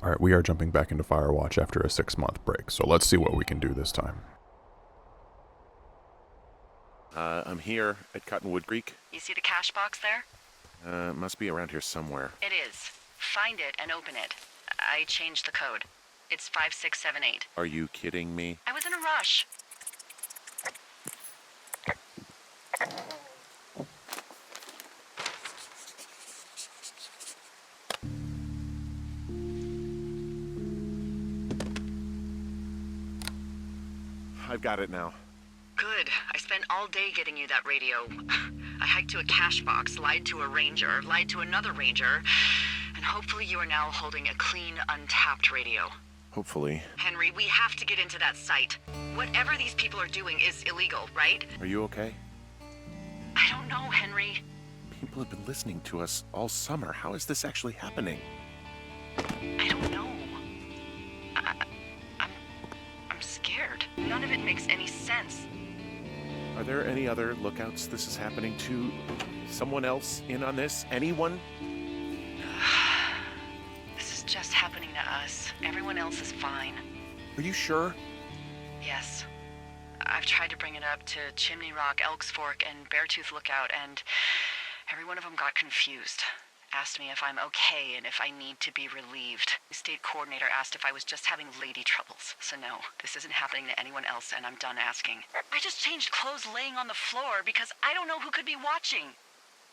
Alright, we are jumping back into Firewatch after a 6-month break, so let's see what we can do this time. I'm here at Cottonwood Creek. You see the cash box there? Must be around here somewhere. It is. Find it and open it. I changed the code. It's 5678. Are you kidding me? I was in a rush. I've got it now. Good. I spent all day getting you that radio. I hiked to a cash box, lied to a ranger, lied to another ranger, and hopefully you are now holding a clean, untapped radio. Hopefully. Henry, we have to get into that site. Whatever these people are doing is illegal, right? Are you okay? I don't know, Henry. People have been listening to us all summer. How is this actually happening? I don't know. I'm scared. None of it makes any sense. Are there any other lookouts this is happening to? Someone else in on this? Anyone? This is just happening to us. Everyone else is fine. Are you sure? Yes. I've tried to bring it up to Chimney Rock, Elks Fork, and Beartooth Lookout, and every one of them got confused. Asked me if I'm okay and if I need to be relieved. The state coordinator asked if I was just having lady troubles. So no, this isn't happening to anyone else, and I'm done asking. I just changed clothes laying on the floor because I don't know who could be watching.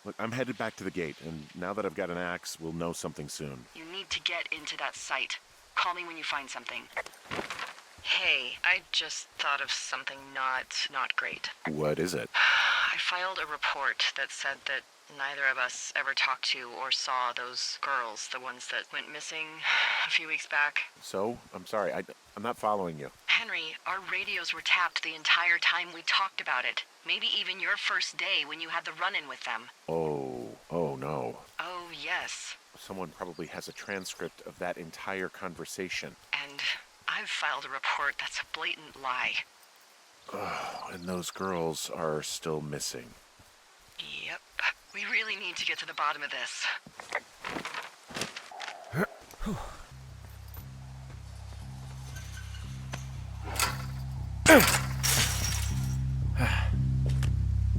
Look, I'm headed back to the gate, and now that I've got an axe, we'll know something soon. You need to get into that site. Call me when you find something. Hey, I just thought of something not great. What is it? I filed a report that said that neither of us ever talked to or saw those girls, the ones that went missing a few weeks back. So? I'm sorry, I'm not following you. Henry, our radios were tapped the entire time we talked about it. Maybe even your first day when you had the run-in with them. Oh no. Oh, yes. Someone probably has a transcript of that entire conversation. And I've filed a report that's a blatant lie. Oh, and those girls are still missing. Yep. We really need to get to the bottom of this.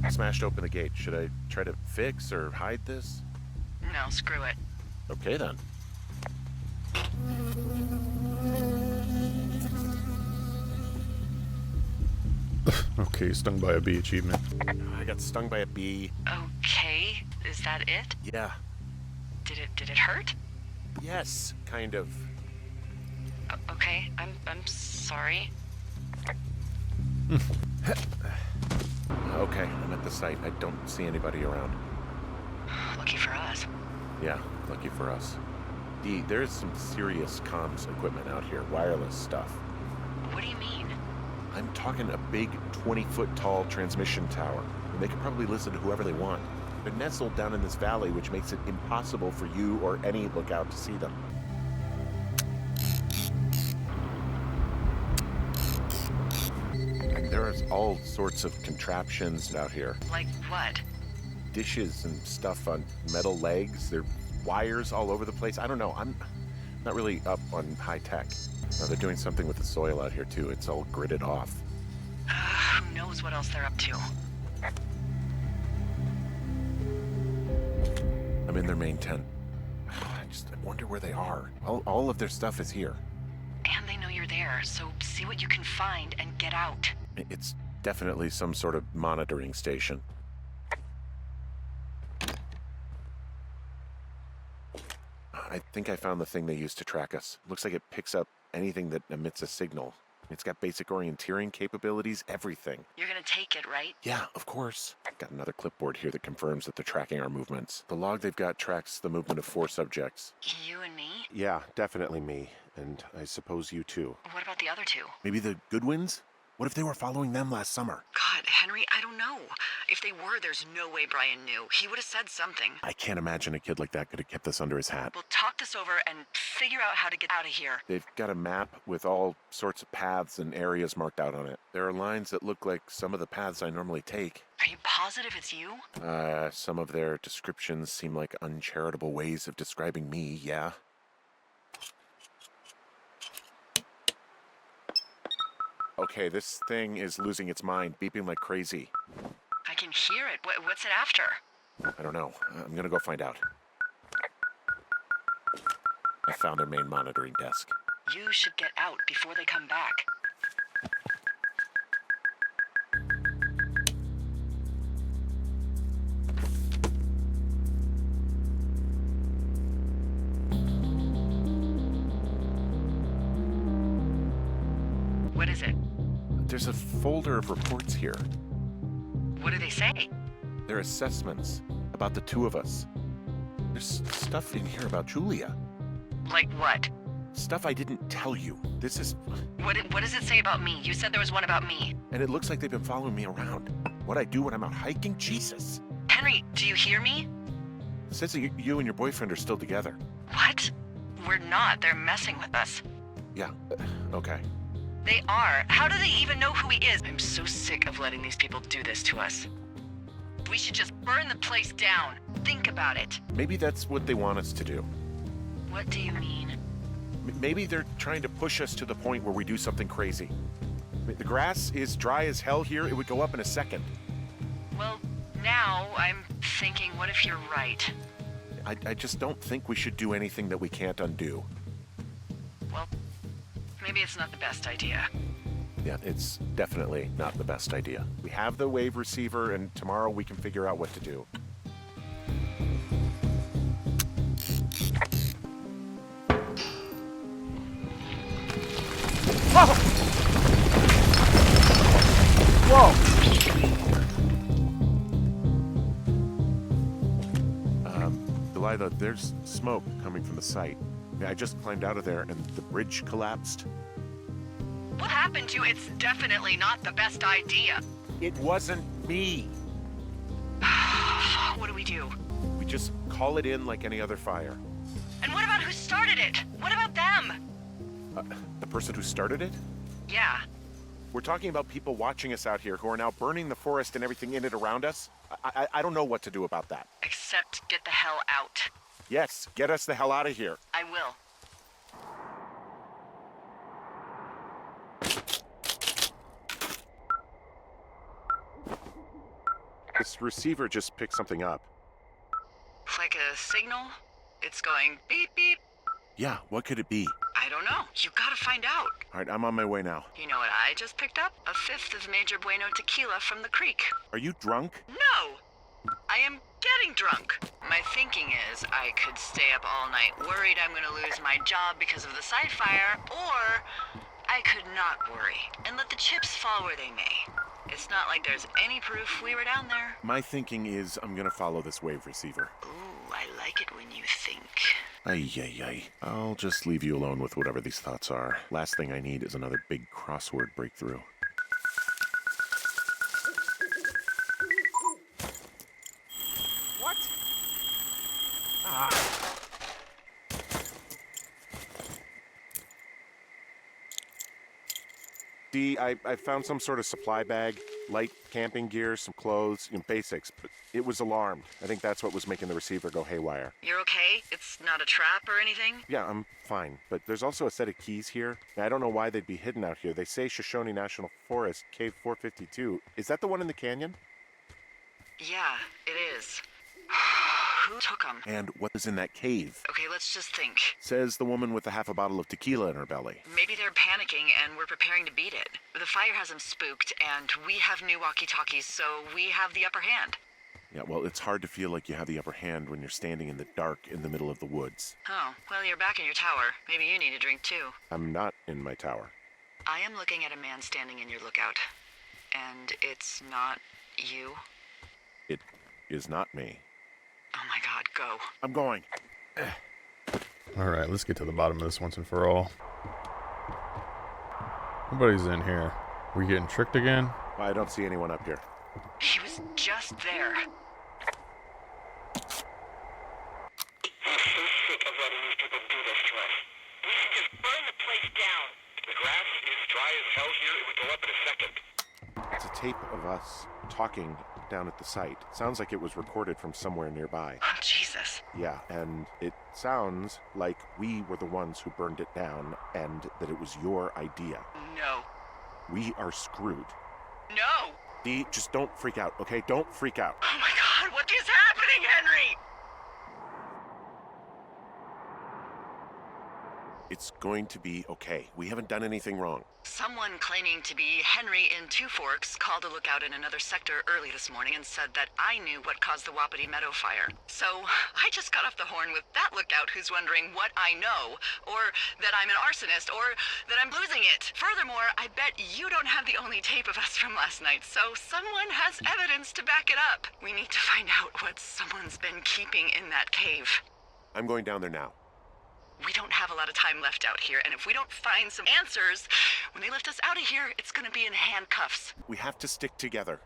Smashed open the gate. Should I try to fix or hide this? No, screw it. Okay then. Okay, stung by a bee achievement. I got stung by a bee. Okay, is that it? Yeah. Did it hurt? Yes, kind of. Okay, I'm sorry. Okay, I'm at the site. I don't see anybody around. Lucky for us. Yeah, lucky for us. Dee, there's some serious comms equipment out here. Wireless stuff. What do you mean? I'm talking a big 20-foot tall transmission tower. And they could probably listen to whoever they want. They're nestled down in this valley, which makes it impossible for you or any lookout to see them. And there's all sorts of contraptions out here. Like what? Dishes and stuff on metal legs. There are wires all over the place. I don't know. I'm not really up on high tech. No, they're doing something with the soil out here, too. It's all gridded off. Who knows what else they're up to? I'm in their main tent. I wonder where they are. All of their stuff is here. And they know you're there, so see what you can find and get out. It's definitely some sort of monitoring station. I think I found the thing they use to track us. Looks like it picks up anything that emits a signal. It's got basic orienteering capabilities, everything. You're gonna take it, right? Yeah, of course. Got another clipboard here that confirms that they're tracking our movements. The log they've got tracks the movement of 4 subjects. You and me? Yeah, definitely me. And I suppose you too. What about the other two? Maybe the Goodwins? What if they were following them last summer? God, Henry, I don't know. If they were, there's no way Brian knew. He would have said something. I can't imagine a kid like that could have kept this under his hat. We'll talk this over and figure out how to get out of here. They've got a map with all sorts of paths and areas marked out on it. There are lines that look like some of the paths I normally take. Are you positive it's you? Some of their descriptions seem like uncharitable ways of describing me, yeah. Okay, this thing is losing its mind, beeping like crazy. I can hear it. What's it after? I don't know. I'm gonna go find out. I found their main monitoring desk. You should get out before they come back. What is it? There's a folder of reports here. What do they say? They're assessments about the two of us. There's stuff in here about Julia. Like what? Stuff I didn't tell you. This is... What does it say about me? You said there was one about me. And it looks like they've been following me around. What I do when I'm out hiking? Jesus. Henry, do you hear me? It says that you and your boyfriend are still together. What? We're not. They're messing with us. Yeah, okay. They are. How do they even know who he is? I'm so sick of letting these people do this to us. We should just burn the place down. Think about it. Maybe that's what they want us to do. What do you mean? Maybe they're trying to push us to the point where we do something crazy. The grass is dry as hell here. It would go up in a second. Well, now I'm thinking, what if you're right? I just don't think we should do anything that we can't undo. Well, maybe it's not the best idea. Yeah, it's definitely not the best idea. We have the wave receiver, and tomorrow we can figure out what to do. Whoa! Delilah, there's smoke coming from the site. I just climbed out of there and the bridge collapsed. What happened to you? It's definitely not the best idea. It wasn't me. What do we do? We just call it in like any other fire. And what about who started it? What about them? The person who started it? Yeah. We're talking about people watching us out here who are now burning the forest and everything in it around us. I don't know what to do about that. Except get the hell out. Yes, get us the hell out of here. I will. This receiver just picked something up. Like a signal? It's going beep beep. Yeah, what could it be? I don't know. You gotta find out. All right, I'm on my way now. You know what I just picked up? A fifth of Major Bueno tequila from the creek. Are you drunk? No! I am getting drunk. My thinking is I could stay up all night worried I'm gonna lose my job because of the site fire, or I could not worry and let the chips fall where they may. It's not like there's any proof we were down there. My thinking is I'm gonna follow this wave receiver. Ooh, I like it when you think. Ay. I'll just leave you alone with whatever these thoughts are. Last thing I need is another big crossword breakthrough. What? See, I found some sort of supply bag, light camping gear, some clothes, basics, but it was alarmed. I think that's what was making the receiver go haywire. You're okay? It's not a trap or anything? Yeah, I'm fine, but there's also a set of keys here. I don't know why they'd be hidden out here. They say Shoshone National Forest, Cave 452. Is that the one in the canyon? Yeah, it is. Who took them? And what is in that cave? Okay, let's just think. Says the woman with a half a bottle of tequila in her belly. Maybe they're panicking and we're preparing to beat it. The fire has them spooked, and we have new walkie-talkies, so we have the upper hand. Yeah, well, it's hard to feel like you have the upper hand when you're standing in the dark in the middle of the woods. Oh, well, you're back in your tower. Maybe you need a drink, too. I'm not in my tower. I am looking at a man standing in your lookout. And it's not you? It is not me. Oh my god, go. I'm going. Alright, let's get to the bottom of this once and for all. Nobody's in here. We getting tricked again? I don't see anyone up here. He was just there. I'm so sick of letting these people do this to us. We should just burn the place down. The grass is dry as hell here. It would go up in a second. It's a tape of us talking down at the site. Sounds like it was recorded from somewhere nearby. Oh, Jesus. Yeah, and it sounds like we were the ones who burned it down and that it was your idea. No. We are screwed. No! Dee, just don't freak out, okay? Don't freak out. Oh my god, what is happening, Henry? It's going to be okay. We haven't done anything wrong. Someone claiming to be Henry in Two Forks called a lookout in another sector early this morning and said that I knew what caused the Wapiti Meadow fire. So I just got off the horn with that lookout who's wondering what I know, or that I'm an arsonist, or that I'm losing it. Furthermore, I bet you don't have the only tape of us from last night, so someone has evidence to back it up. We need to find out what someone's been keeping in that cave. I'm going down there now. We don't have a lot of time left out here, and if we don't find some answers, when they lift us out of here, it's gonna be in handcuffs. We have to stick together,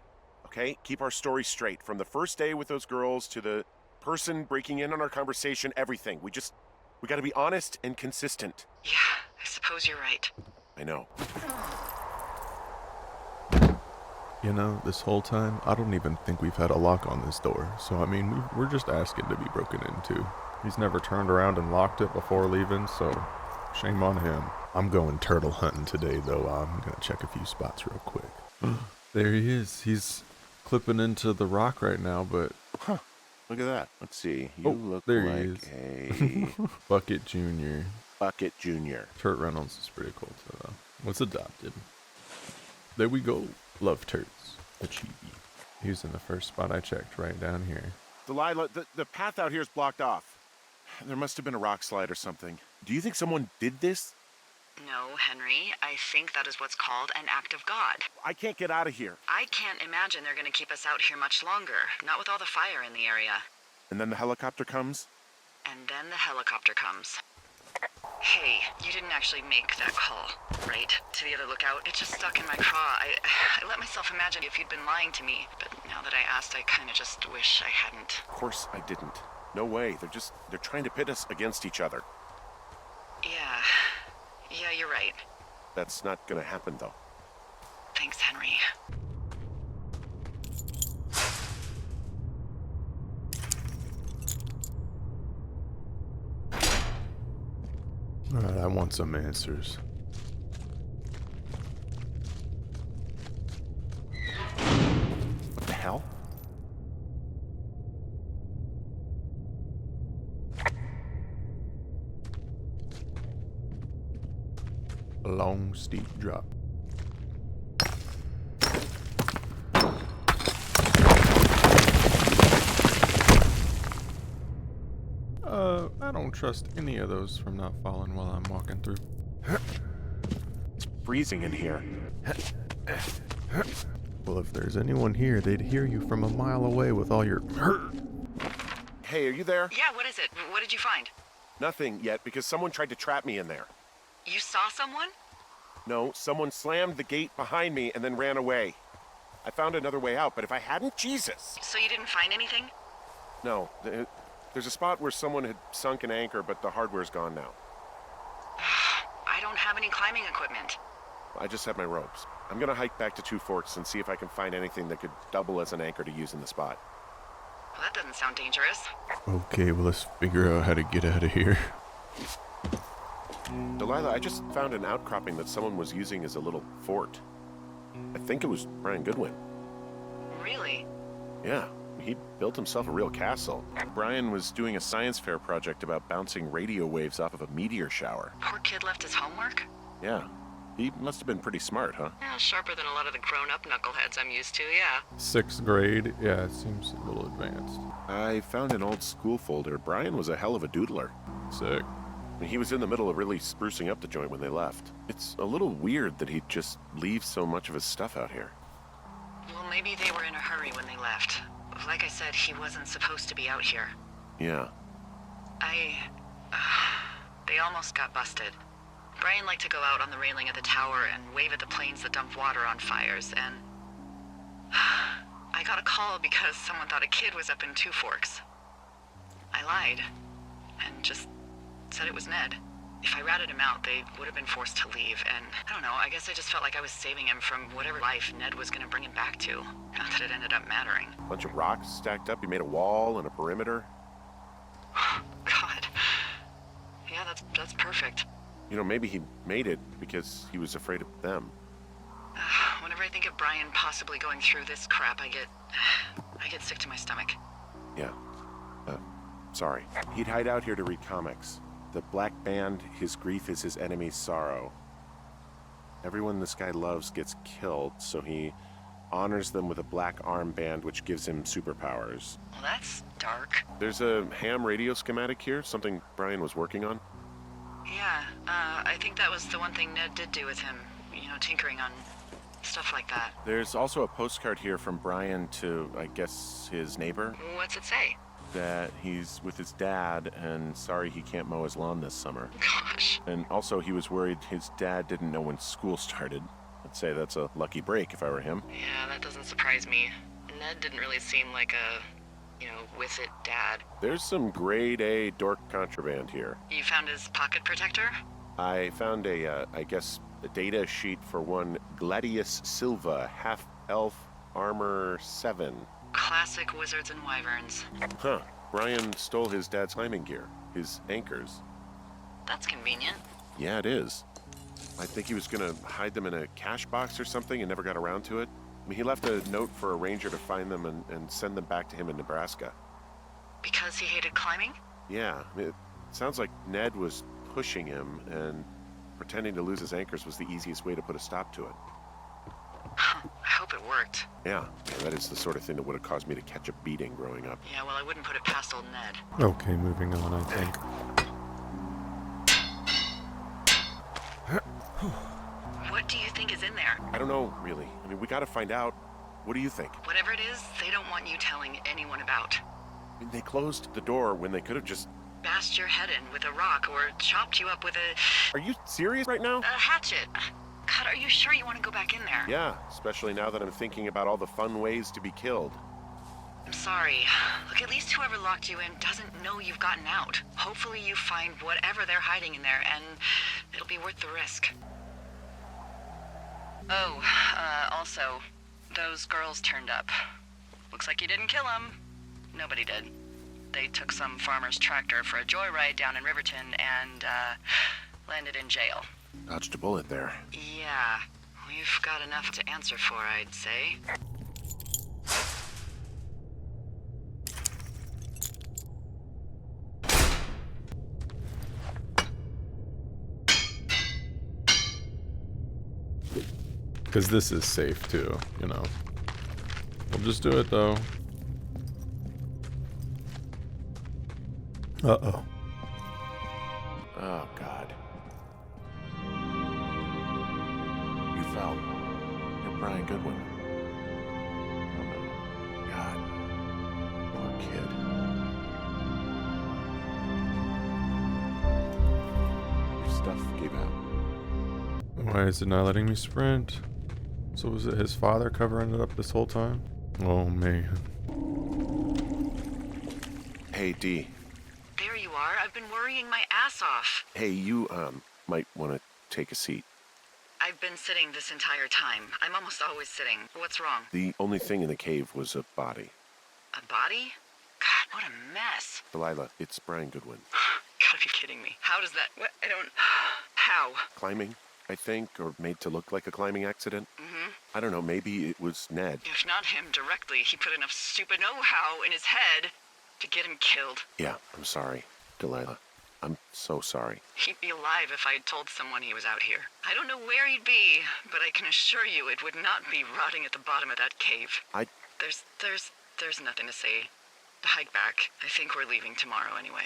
okay? Keep our story straight. From the first day with those girls to the person breaking in on our conversation, everything. We gotta be honest and consistent. Yeah, I suppose you're right. I know. You know, this whole time, I don't even think we've had a lock on this door. So, I mean, we're just asking to be broken into. He's never turned around and locked it before leaving, so shame on him. I'm going turtle hunting today, though. I'm going to check a few spots real quick. There he is. He's clipping into the rock right now, but... Huh. Look at that. Let's see. You look there like he is. a Bucket Jr. Bucket Jr. Turt Reynolds is pretty cool, too, though. What's adopted? There we go. Love turts. A chibi. He was in the first spot I checked, right down here. Delilah, the path out here is blocked off. There must have been a rock slide or something. Do you think someone did this? No, Henry. I think that is what's called an act of God. I can't get out of here. I can't imagine they're gonna keep us out here much longer. Not with all the fire in the area. And then the helicopter comes? And then the helicopter comes. Hey, you didn't actually make that call, right? To the other lookout? It just stuck in my craw. I let myself imagine if you'd been lying to me, but now that I asked, I kinda just wish I hadn't. Of course I didn't. No way. They're trying to pit us against each other. Yeah, you're right. That's not gonna happen, though. Thanks, Henry. Alright, I want some answers. What the hell? A long, steep drop. I don't trust any of those from not falling while I'm walking through. It's freezing in here. Well, if there's anyone here, they'd hear you from a mile away with all your... Hey, are you there? Yeah, what is it? What did you find? Nothing yet, because someone tried to trap me in there. You saw someone? No, someone slammed the gate behind me and then ran away. I found another way out, but if I hadn't, Jesus! So you didn't find anything? No, there's a spot where someone had sunk an anchor, but the hardware's gone now. I don't have any climbing equipment. I just have my ropes. I'm gonna hike back to Two Forks and see if I can find anything that could double as an anchor to use in the spot. Well, that doesn't sound dangerous. Okay, well, let's figure out how to get out of here. Delilah, I just found an outcropping that someone was using as a little fort. I think it was Brian Goodwin. Really? Yeah, he built himself a real castle. Brian was doing a science fair project about bouncing radio waves off of a meteor shower. Poor kid left his homework? Yeah, he must have been pretty smart, huh? Yeah, sharper than a lot of the grown-up knuckleheads I'm used to, yeah. 6th grade? Yeah, it seems a little advanced. I found an old school folder. Brian was a hell of a doodler. Sick. He was in the middle of really sprucing up the joint when they left. It's a little weird that he'd just leave so much of his stuff out here. Well, maybe they were in a hurry when they left. Like I said, he wasn't supposed to be out here. Yeah. They almost got busted. Brian liked to go out on the railing of the tower and wave at the planes that dumped water on fires, and... I got a call because someone thought a kid was up in Two Forks. I lied, and just said it was Ned. If I ratted him out, they would have been forced to leave, and I don't know, I guess I just felt like I was saving him from whatever life Ned was gonna bring him back to. Not that it ended up mattering. A bunch of rocks stacked up. He made a wall and a perimeter. God. Yeah, that's perfect. You know, maybe he made it because he was afraid of them. Whenever I think of Brian possibly going through this crap, I get sick to my stomach. Yeah. Sorry. He'd hide out here to read comics. The Black Band, his grief is his enemy's sorrow. Everyone this guy loves gets killed, so he honors them with a black armband which gives him superpowers. Well, that's dark. There's a ham radio schematic here, something Brian was working on. Yeah, I think that was the one thing Ned did do with him. You know, tinkering on stuff like that. There's also a postcard here from Brian to, I guess, his neighbor. What's it say? That he's with his dad and sorry he can't mow his lawn this summer. Gosh. And also he was worried his dad didn't know when school started. I'd say that's a lucky break if I were him. Yeah, that doesn't surprise me. Ned didn't really seem like a, with it dad. There's some grade A dork contraband here. You found his pocket protector? I found a data sheet for one Gladius Silva, half-elf armor 7. Classic wizards and wyverns. Huh. Brian stole his dad's climbing gear, his anchors. That's convenient. Yeah, it is. I think he was gonna hide them in a cash box or something and never got around to it. I mean, he left a note for a ranger to find them and send them back to him in Nebraska. Because he hated climbing? Yeah, it sounds like Ned was pushing him and pretending to lose his anchors was the easiest way to put a stop to it. I hope it worked. Yeah, that is the sort of thing that would have caused me to catch a beating growing up. Yeah, well, I wouldn't put it past old Ned. Okay, moving on, I think. What do you think is in there? I don't know, really. I mean, we gotta find out. What do you think? Whatever it is, they don't want you telling anyone about. I mean, they closed the door when they could have just... Bashed your head in with a rock or chopped you up with Are you serious right now? a hatchet. God, are you sure you want to go back in there? Yeah, especially now that I'm thinking about all the fun ways to be killed. I'm sorry. Look, at least whoever locked you in doesn't know you've gotten out. Hopefully you find whatever they're hiding in there, and it'll be worth the risk. Oh, also, those girls turned up. Looks like you didn't kill them. Nobody did. They took some farmer's tractor for a joyride down in Riverton and, landed in jail. Dodged a bullet there. Yeah, we've got enough to answer for, I'd say. Because this is safe too, you know. We'll just do it though. Uh-oh. Oh, God. You fell. You're Brian Goodwin. Oh, no. God. Poor kid. Your stuff gave out. Why is it not letting me sprint? So was it his father covering it up this whole time? Oh, man. Hey, Dee. There you are. I've been worrying my ass off. Hey, you, might want to take a seat. I've been sitting this entire time. I'm almost always sitting. What's wrong? The only thing in the cave was a body. A body? God, what a mess. Delilah, it's Brian Goodwin. Gotta be kidding me. How does that... What? I don't... How? Climbing, I think, or made to look like a climbing accident. Mm-hmm. I don't know, maybe it was Ned. If not him directly, he put enough stupid know-how in his head to get him killed. Yeah, I'm sorry, Delilah. I'm so sorry. He'd be alive if I'd told someone he was out here. I don't know where he'd be, but I can assure you it would not be rotting at the bottom of that cave. There's nothing to say. Hike back. I think we're leaving tomorrow anyway.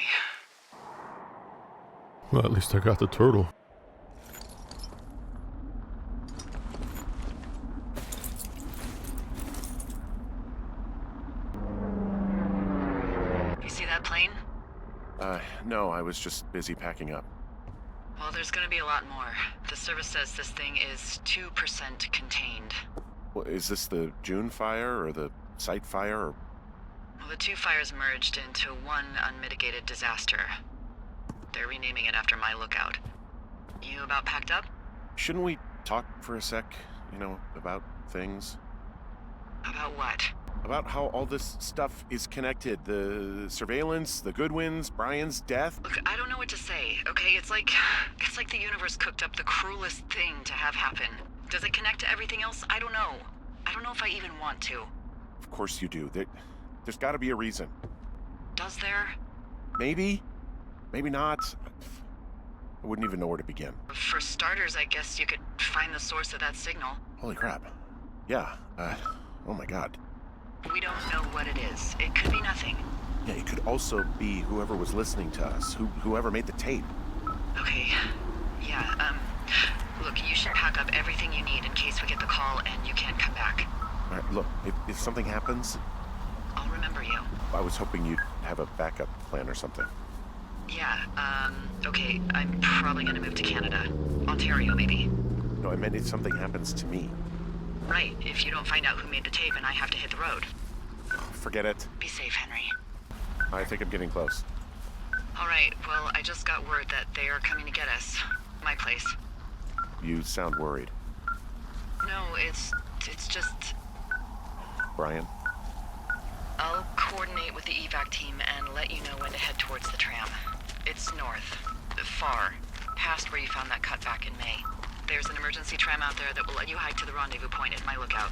Well, at least I got the turtle. You see that plane? No, I was just busy packing up. Well, there's gonna be a lot more. The service says this thing is 2% contained. Well, is this the June fire or the site fire or... Well, the two fires merged into one unmitigated disaster. They're renaming it after my lookout. You about packed up? Shouldn't we talk for a sec, about things? About what? About how all this stuff is connected. The surveillance, the Goodwins, Brian's death. Look, I don't know what to say, okay? It's like the universe cooked up the cruelest thing to have happen. Does it connect to everything else? I don't know. I don't know if I even want to. Of course you do. There's got to be a reason. Does there? Maybe. Maybe not. I wouldn't even know where to begin. For starters, I guess you could find the source of that signal. Holy crap. Yeah. Oh my god. We don't know what it is. It could be nothing. Yeah, it could also be whoever was listening to us, whoever made the tape. Okay. Yeah, look, you should pack up everything you need in case we get the call and you can't come back. All right, look, if something happens, I'll remember you. I was hoping you'd have a backup plan or something. Yeah, okay, I'm probably gonna move to Canada. Ontario, maybe. No, I meant if something happens to me. Right, if you don't find out who made the tape and I have to hit the road. Forget it. Be safe, Henry. I think I'm getting close. All right, well, I just got word that they are coming to get us. My place. You sound worried. No, it's just... Brian? I'll coordinate with the evac team and let you know when to head towards the tram. It's north. Far. Past where you found that cut back in May. There's an emergency tram out there that will let you hike to the rendezvous point at my lookout.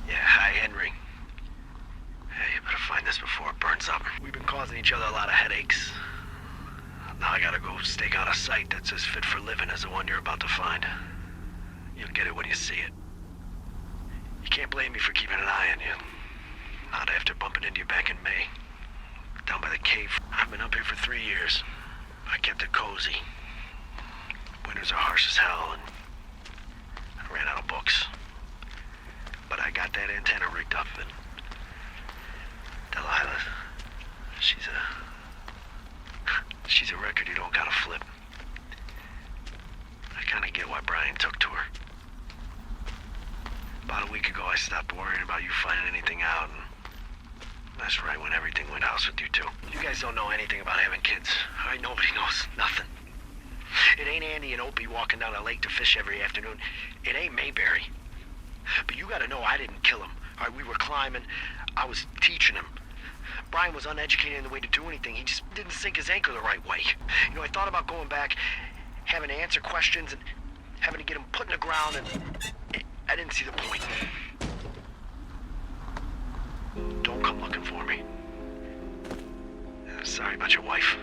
Yeah, hi, Henry. Hey, you better find this before it burns up. We've been causing each other a lot of headaches. Now I gotta go stake out a site that's as fit for living as the one you're about to find. You'll get it when you see it. You can't blame me for keeping an eye on you. Not after bumping into you back in May. Down by the cave. I've been up here for 3 years. I kept it cozy. Winters are harsh as hell, and I ran out of books. But I got that antenna rigged up, and Delilah, she's a record you don't gotta flip. I kinda get why Brian took to her. About a week ago, I stopped worrying about you finding anything out, and that's right when everything went house with you two. You guys don't know anything about having kids. All right, nobody knows nothing. It ain't Andy and Opie walking down a lake to fish every afternoon. It ain't Mayberry. But you gotta know I didn't kill him. All right, we were climbing. I was teaching him. Brian was uneducated in the way to do anything. He just didn't sink his anchor the right way. You know, I thought about going back, having to answer questions, and having to get him put in the ground, and I didn't see the point. Don't come looking for me. Sorry about your wife.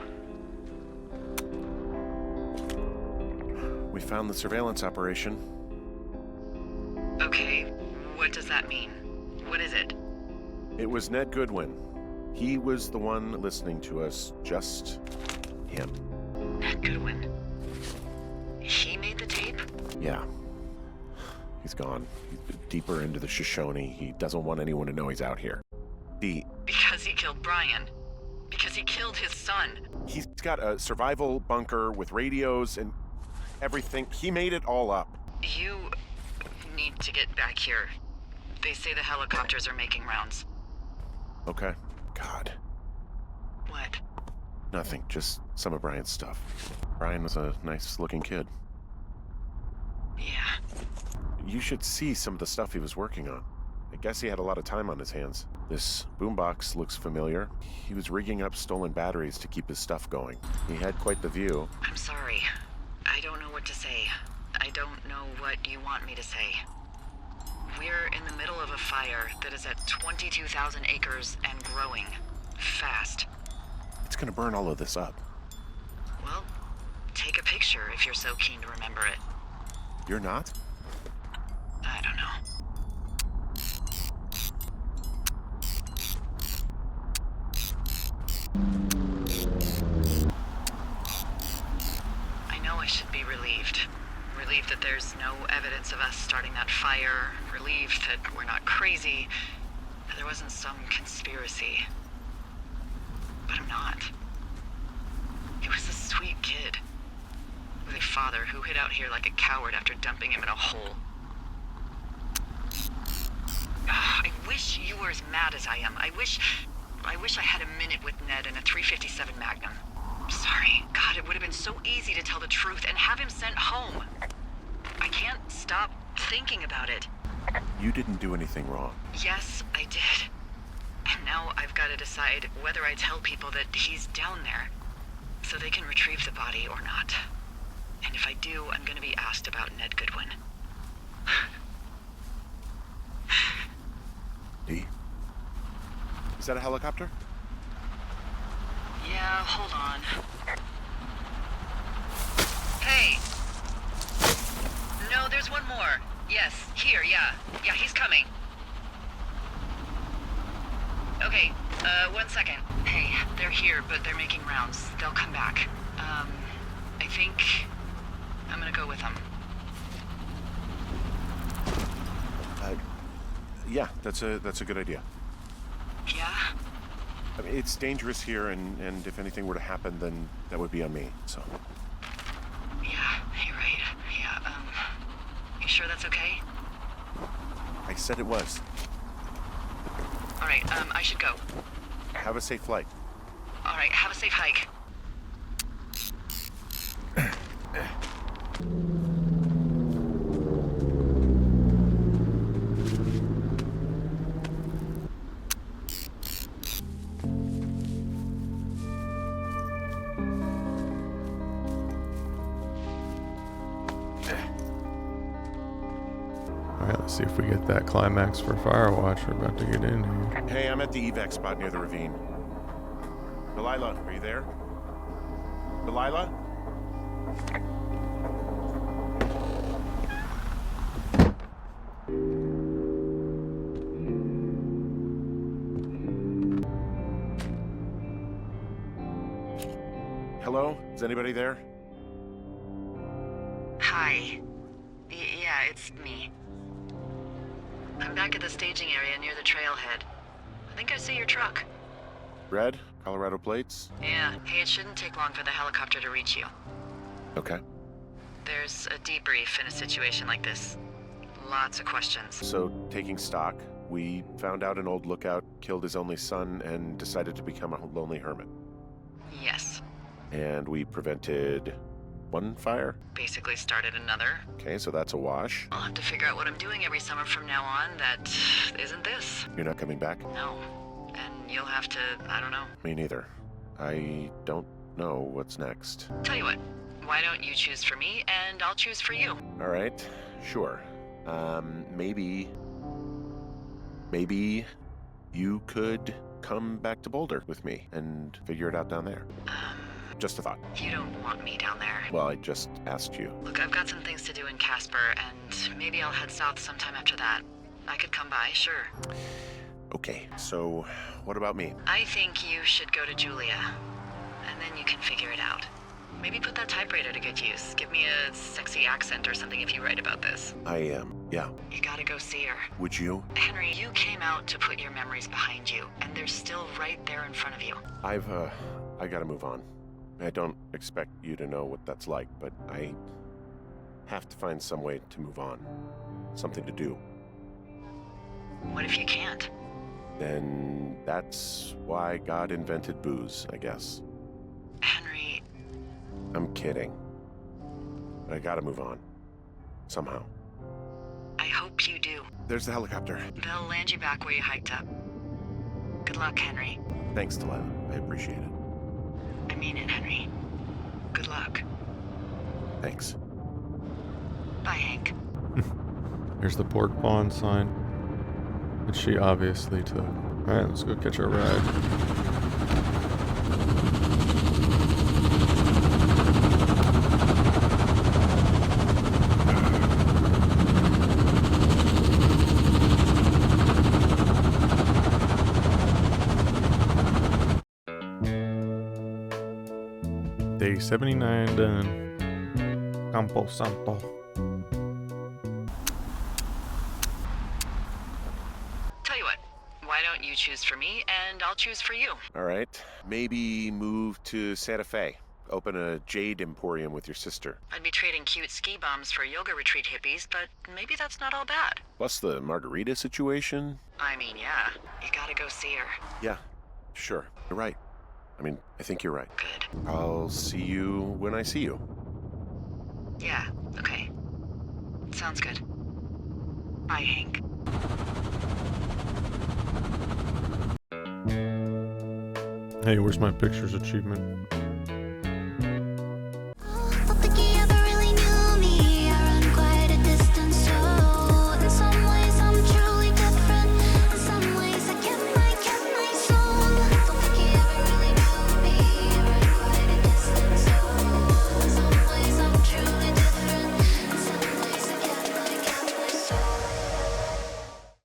We found the surveillance operation. Okay, what does that mean? What is it? It was Ned Goodwin. He was the one listening to us, just him. Ned Goodwin. He made the tape? Yeah. He's gone. He's been deeper into the Shoshone. He doesn't want anyone to know he's out here. Because he killed Brian. Because he killed his son. He's got a survival bunker with radios and everything. He made it all up. You need to get back here. They say the helicopters are making rounds. Okay. God. What? Nothing. Just some of Brian's stuff. Brian was a nice-looking kid. Yeah. You should see some of the stuff he was working on. I guess he had a lot of time on his hands. This boombox looks familiar. He was rigging up stolen batteries to keep his stuff going. He had quite the view. I'm sorry. I don't know what to say. I don't know what you want me to say. We're in the middle of a fire that is at 22,000 acres and growing. Fast. It's gonna burn all of this up. Well, take a picture if you're so keen to remember it. You're not? I don't know. I know I should be relieved. Relieved that there's no evidence of us starting that fire. Relieved that we're not crazy. That there wasn't some conspiracy. But I'm not. He was a sweet kid. With a father who hid out here like a coward after dumping him in a hole. I wish you were as mad as I am. I wish I had a minute with Ned and a .357 Magnum. Sorry. God, it would have been so easy to tell the truth and have him sent home. I can't stop thinking about it. You didn't do anything wrong. Yes, I did. And now I've got to decide decide whether I tell people that he's down there so they can retrieve the body or not. And if I do, I'm gonna be asked about Ned Goodwin. D? Is that a helicopter? Yeah, hold on. Hey! No, there's one more. Yes, here, yeah. Yeah, he's coming. Okay, 1 second. Hey, they're here, but they're making rounds. They'll come back. I think I'm gonna go with them. Yeah, that's a good idea. Yeah? I mean, it's dangerous here, and if anything were to happen, then that would be on me, so. Yeah, you're right. Yeah, you sure that's okay? I said it was. Alright, I should go. Have a safe flight. Alright, have a safe hike. Alright, let's see if we get that climax for Firewatch we're about to get into. Hey, I'm at the evac spot near the ravine. Delilah, are you there? Delilah? Hello? Is anybody there? Hi. Yeah, it's me. I'm back at the staging area near the trailhead. I think I see your truck. Red? Colorado plates? Yeah. Hey, it shouldn't take long for the helicopter to reach you. Okay. There's a debrief in a situation like this. Lots of questions. So, taking stock, we found out an old lookout killed his only son and decided to become a lonely hermit. Yes. And we prevented one fire? Basically started another. Okay, so that's a wash. I'll have to figure out what I'm doing every summer from now on that isn't this. You're not coming back? No. And you'll have to, I don't know. Me neither. I don't know what's next. Tell you what, why don't you choose for me and I'll choose for you? All right, sure. Maybe you could come back to Boulder with me and figure it out down there. Just a thought. You don't want me down there. Well, I just asked you. Look, I've got some things to do in Casper, and maybe I'll head south sometime after that. I could come by, sure. Okay, so what about me? I think you should go to Julia, and then you can figure it out. Maybe put that typewriter to good use. Give me a sexy accent or something if you write about this. Yeah. You gotta go see her. Would you? Henry, you came out to put your memories behind you, and they're still right there in front of you. I gotta move on. I don't expect you to know what that's like, but I have to find some way to move on. Something to do. What if you can't? Then that's why God invented booze, I guess. Henry... I'm kidding. But I gotta move on. Somehow. I hope you do. There's the helicopter. They'll land you back where you hiked up. Good luck, Henry. Thanks, Delilah. I appreciate it. I mean it, Henry. Good luck. Thanks. Bye, Hank. Here's the pork pawn sign that she obviously took. Alright, let's go catch our ride. Day 79 done. Campo Santo. Tell you what, why don't you choose for me and I'll choose for you? All right. Maybe move to Santa Fe. Open a jade emporium with your sister. I'd be trading cute ski bums for yoga retreat hippies, but maybe that's not all bad. Plus the margarita situation. I mean, yeah, you gotta go see her. Yeah, sure. You're right. I think you're right. Good. I'll see you when I see you. Yeah, okay. Sounds good. Bye, Hank. Hey, where's my pictures achievement?